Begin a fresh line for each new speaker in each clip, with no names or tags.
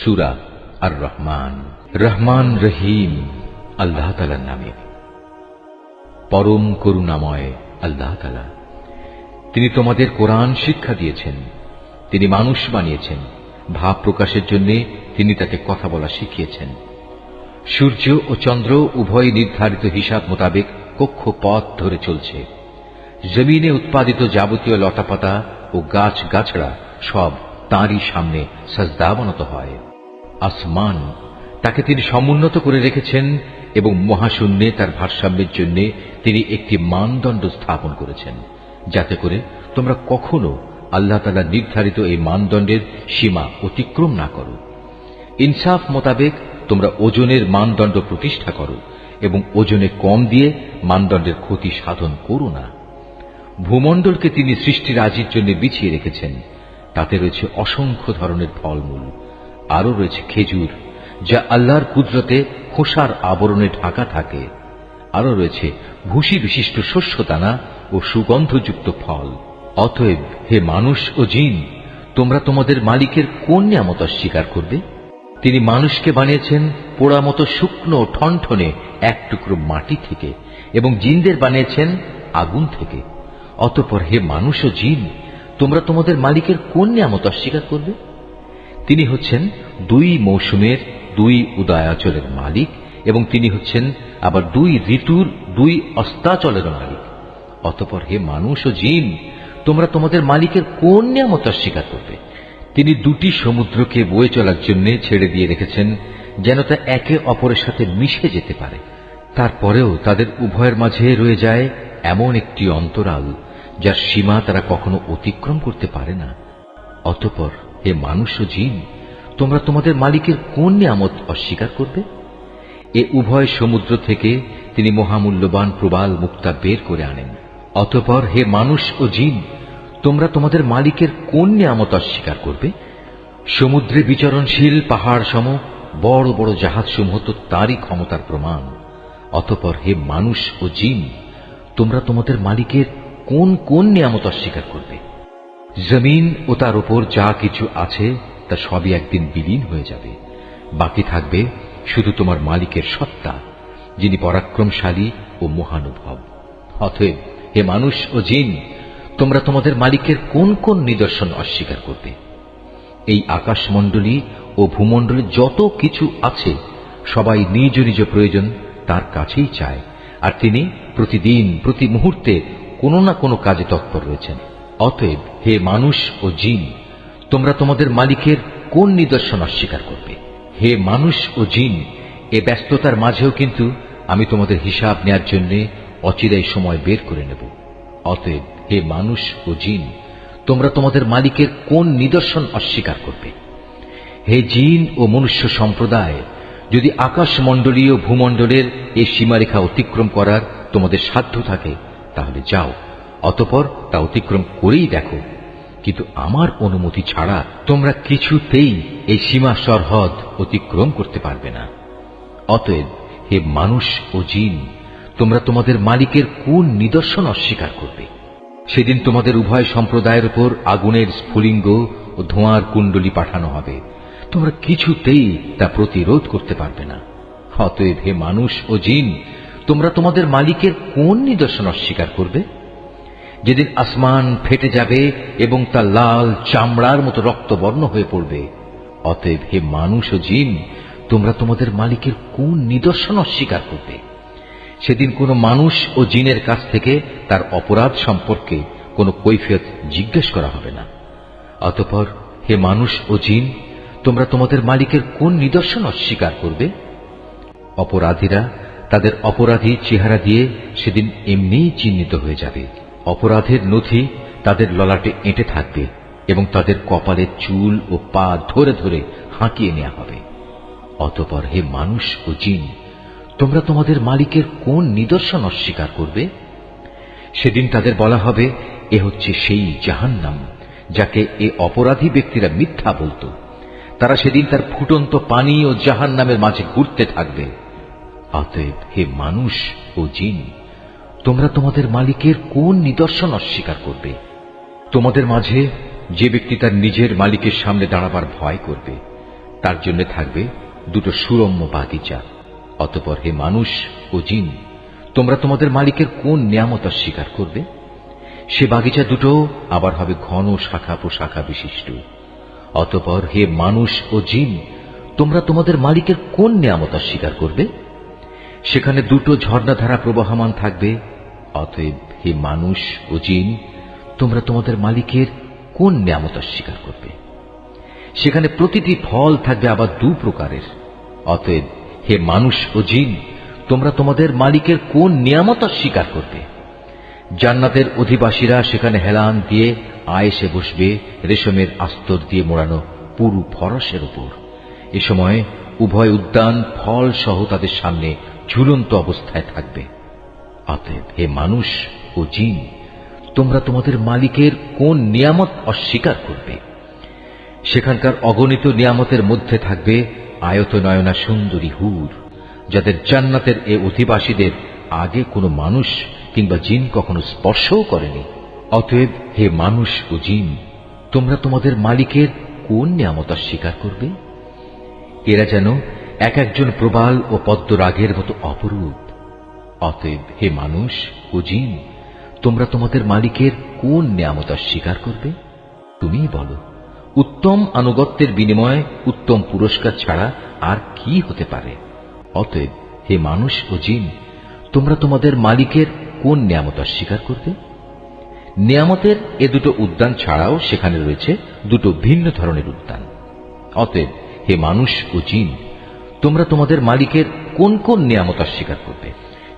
সূরা আর রহমান। রহমান রহিম আল্লাহ তাআলার নামে। পরম করুণাময় আল্লাহ তাআলা। তিনি তোমাদের কোরআন শিক্ষা দিয়েছেন, তিনি মানুষ বানিয়েছেন, ভাব প্রকাশের জন্য তিনি তাকে কথা বলা শিখিয়েছেন। সূর্য ও চন্দ্র উভয় নির্ধারিত হিসাব মোতাবেক কক্ষপথ ধরে চলছে। জমিনে উৎপাদিত যাবতীয় লতাপাতা ও গাছ গাছড়া সব তাঁরই সামনে সাজদাবনত হয়। আসমান তাকে তিনি সমুন্নত করে রেখেছেন এবং মহাশূন্যে তার ভারসাম্যের জন্য তিনি একটি মানদণ্ড স্থাপন করেছেন, যাতে করে তোমরা কখনো আল্লাহ তাআলা নির্ধারিত এই মানদণ্ডের সীমা অতিক্রম না করো। ইনসাফ মোতাবেক তোমরা ওজনের মানদণ্ড প্রতিষ্ঠা করো এবং ওজনে কম দিয়ে মানদণ্ডের ক্ষতি সাধন করো না। ভূমণ্ডলকে তিনি সৃষ্টিরাজির জন্য বিছিয়ে রেখেছেন, তাতে রয়েছে অসংখ্য ধরনের ফলমূল, আরও রয়েছে খেজুর যা আল্লাহর কুদরতে খোসার আবরণে ঢাকা থাকে, আরও রয়েছে ভুসি বিশিষ্ট শস্যদানা ও সুগন্ধযুক্ত ফল। অতএব হে মানুষ ও জিন, তোমরা তোমাদের মালিকের কোন নিয়ামত অস্বীকার করবে? তিনি মানুষকে বানিয়েছেন পোড়া মতো শুকনো ঠনঠনে এক টুকরো মাটি থেকে এবং জিনদের বানিয়েছেন আগুন থেকে। অতঃপর হে মানুষ ও জিন, তোমরা তোমাদের মালিকের কোন নিয়ামত অস্বীকার করবে? তিনি হচ্ছেন দুই মৌসুমের দুই উদয়াচলের মালিক এবং তিনি হচ্ছেন আবার দুই ঋতুর দুই অস্তাচলের মালিক। অতঃপর হে মানুষ ও জিন, তোমরা তোমাদের মালিকের কোন নিয়ামত অস্বীকার করবে? তিনি দুটি সমুদ্রকে বয়ে চলার জন্য ছেড়ে দিয়ে রেখেছেন, যেন তা একে অপরের সাথে মিশে যেতে পারে। তারপরেও তাদের উভয়ের মাঝে রয়ে যায় এমন একটি অন্তরাল যার সীমা তারা কখনো অতিক্রম করতে পারে না। অতঃপর হে মানুষ ও জিন, তোমরা তোমাদের মালিকের কোন নিয়ামত অস্বীকার করবে? এ উভয় সমুদ্র থেকে তিনি মহামূল্যবান প্রবাল মুক্তা বের করে আনেন। অতঃপর হে মানুষ ও জিন, তোমরা তোমাদের মালিকের কোন নিয়ামত অস্বীকার করবে? সমুদ্রে বিচরণশীল পাহাড় সম বড় বড় জাহাজসমূহ তো তারই ক্ষমতার প্রমাণ। অতঃপর হে মানুষ ও জিন, তোমরা তোমাদের মালিকের কোন কোন নিয়ামত অস্বীকার করবে? জমিন ও তার উপর যা কিছু আছে তা সবই একদিন বিলীন হয়ে যাবে, বাকি থাকবে শুধু তোমার মালিকের সত্তা, যিনি পরাক্রমশালী ও মহানুভব। অতএব হে মানুষ ও জিন, তোমরা তোমাদের মালিকের কোন কোন নিদর্শন অস্বীকার করবে? এই আকাশমণ্ডলী ও ভূমণ্ডলে যত কিছু আছে সবাই নিজ নিজ প্রয়োজন তার কাছেই চায়, আর তিনি প্রতিদিন প্রতি মুহূর্তে কোনো না কোনো কাজে তৎপর রয়েছেন। অতএব হে মানুষ ও জিন, তোমরা তোমাদের মালিকের কোন নিদর্শন অস্বীকার করবে? হে মানুষ ও জিন, এ ব্যস্ততার মাঝেও কিন্তু আমি তোমাদের হিসাব নেয়ার জন্য অচিরেই সময় বের করে নেব। অতএব হে মানুষ ও জিন, তোমরা তোমাদের মালিকের কোন নিদর্শন অস্বীকার করবে? হে জিন ও মনুষ্য সম্প্রদায়, যদি আকাশমণ্ডলীয় ভূমণ্ডলের এই সীমারেখা অতিক্রম করার তোমাদের সাধ্য থাকে তাহলে যাও, অতঃপর তা অতিক্রম করেই দেখো, কিন্তু আমার অনুমতি ছাড়া তোমরা কিছুতেই এই সীমা সরহদ অতিক্রম করতে পারবে না। অতএব হে মানুষ ও জিন, তোমরা তোমাদের মালিকের কোন নিদর্শন অস্বীকার করবে? সেদিন তোমাদের উভয় সম্প্রদায়ের উপর আগুনের স্ফুলিঙ্গ ও ধোঁয়ার কুণ্ডলী পাঠানো হবে, তোমরা কিছুতেই তা প্রতিরোধ করতে পারবে না। অতএব হে মানুষ ও জিন, তোমরা তোমাদের মালিকের কোন নিদর্শন অস্বীকার করবে? যেদিন আসমান ফেটে যাবে এবং তা লাল চামড়ার মতো রক্তবর্ণ হয়ে পড়বে। অতএব হে মানুষ ও জিন, তোমরা তোমাদের মালিকের কোন নিদর্শন অস্বীকার করবে? সেদিন কোনো মানুষ ও জিনের কাছ থেকে তার অপরাধ সম্পর্কে কোনো কৈফিয়ত জিজ্ঞেস করা হবে না। অতঃপর হে মানুষ ও জিন, তোমরা তোমাদের মালিকের কোন নিদর্শন অস্বীকার করবে? অপরাধীরা তাদের অপরাধী চেহারা দিয়ে সেদিন এমনিই চিহ্নিত হয়ে যাবে। অপরাধের নথি তাদের ললাটে এঁটে থাকবে এবং তাদের কপালের চুল ও পা ধরে ধরে হাঁকিয়ে নেওয়া হবে। অতঃপর হে মানুষ ও জিন, তোমরা তোমাদের মালিকের কোন নিদর্শন অস্বীকার করবে? সেদিন তাদের বলা হবে, এ হচ্ছে সেই জাহান্নাম যাকে এ অপরাধী ব্যক্তিরা মিথ্যা বলত। তারা সেদিন তার ফুটন্ত পানি ও জাহান্নামের মাঝে ঘুরতে থাকবে। অতএব হে মানুষ ও জিন, তোমরা তোমাদের মালিকের কোন নিদর্শন অস্বীকার করবে? তোমাদের মাঝে যে ব্যক্তি তার নিজের মালিকের সামনে দাঁড়াবার ভয় করবে, তার জন্য থাকবে দুটো সুরম্য বাগিচা। অতঃপর হে মানুষ ও জিন, তোমরা তোমাদের মালিকের কোন নিয়ামত অস্বীকার করবে? সে বাগিচা দুটো আবার হবে ঘন শাখা প্রশাখা বিশিষ্ট। অতঃপর হে মানুষ ও জিন, তোমরা তোমাদের মালিকের কোন নিয়ামত অস্বীকার করবে? সেখানে দুটো ঝর্ণাধারা প্রবাহমান থাকবে। অতএব হে মানুষ ও জিন, তোমরা তোমাদের মালিকের কোন নিয়ামত অস্বীকার করবে? সেখানে প্রতিটি ফল থাকবে আবার দু প্রকারের। অতএব হে মানুষ ও জিন, তোমরা তোমাদের মালিকের কোন নিয়ামত অস্বীকার করবে? জান্নাতের অধিবাসীরা সেখানে হেলান দিয়ে আয়েসে বসবে রেশমের আস্তর দিয়ে মোড়ানো পুরু ফরসের উপর। এ সময় উভয় উদ্যান ফল সহ তাদের সামনে ঝুলন্ত অবস্থায় থাকবে। অতএব হে মানুষ ও জিন, তোমরা তোমাদের মালিকের কোন নিয়ামত অস্বীকার করবে? সেখানকার অগণিত নিয়ামতের মধ্যে থাকবে আয়তনয়না সুন্দরী হুর, যাদের জান্নাতের এ অধিবাসীদের আগে কোনো মানুষ কিংবা জিন কখনো স্পর্শও করেনি। অতএব হে মানুষ ও জিন, তোমরা তোমাদের মালিকের কোন নিয়ামত অস্বীকার করবে? এরা যেন এক একজন প্রবাল ও পদ্মরাগের মতো অপরূপ। অতএব হে মানুষ ও জিন, তোমরা তোমাদের মালিকের কোন নিয়ামত অস্বীকার করবে? তুমিই বলো। উত্তম আনুগত্যের বিনিময়ে উত্তম পুরস্কার ছাড়া আর কি হতে পারে? অতএব হে মানুষ ও জিন, তোমরা তোমাদের মালিকের কোন নিয়ামত অস্বীকার করবে? নিয়ামতের এ দুটো উদ্যান ছাড়াও সেখানে রয়েছে দুটো ভিন্ন ধরনের উদ্যান। অতএব হে মানুষ ও জিন, তোমরা তোমাদের মালিকের কোন কোন নিয়ামত অস্বীকার করবে?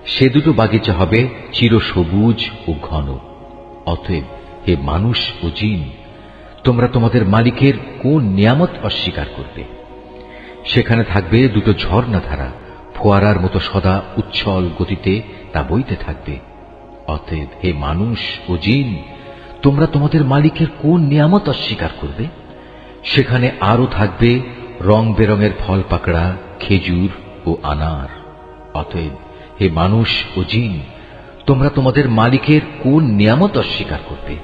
সে দুটো বাগিচা হবে চিরসবুজ ও ঘন। অতএব হে মানুষ ও জিন, তোমরা তোমাদের মালিকের কোন নিয়ামত অস্বীকার করবে? সেখানে থাকবে দুটো ঝর্ণাধারা, ফোয়ারার মতো সদা উচ্ছল গতিতে তা বইতে থাকবে। অতএব হে মানুষ ও জিন, তোমরা তোমাদের মালিকের কোন নিয়ামত অস্বীকার করবে? সেখানে আরো থাকবে রং বেরঙের ফল পাকড়া, খেজুর ও আনার। অতএব হে মানুষ ও জিন, তোমরা তোমাদের মালিকের কোন নিয়ামত অস্বীকার করবে?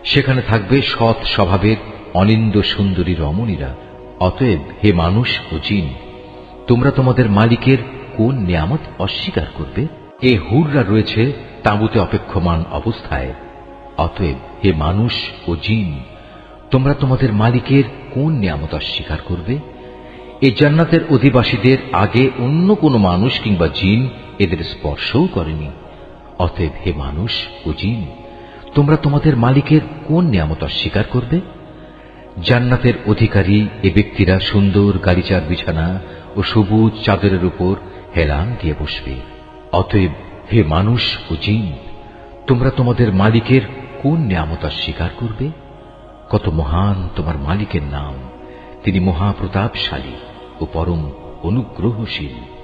সেখানে থাকবে সৎ স্বভাবের অনিন্দ সুন্দরী রমণীরা। অতএব হে মানুষ ও জিন, তোমরা তোমাদের মালিকের কোন নিয়ামত অস্বীকার করবে? এ হুররা রয়েছে তাঁবুতে অপেক্ষমান অবস্থায়। অতএব হে মানুষ ও জিন, তোমরা তোমাদের মালিকের কোন নিয়ামত অস্বীকার করবে? এই জান্নাতের অধিবাসীদের আগে অন্য কোনো মানুষ কিংবা জিন এদের স্পর্শও করেনি। অতএব হে মানুষ ও জিন, তোমরা তোমাদের মালিকের কোন নিয়ামত অস্বীকার করবে? জান্নাতের অধিকারী এ ব্যক্তিরা সুন্দর গালিচার বিছানা ও সবুজ চাদরের উপর হেলান দিয়ে বসবে। অতএব হে মানুষ ও জিন, তোমরা তোমাদের মালিকের কোন নিয়ামত অস্বীকার করবে? কত মহান তোমার মালিকের নাম! তিনি মহাপ্রতাপশালী ও পরম অনুগ্রহশীল।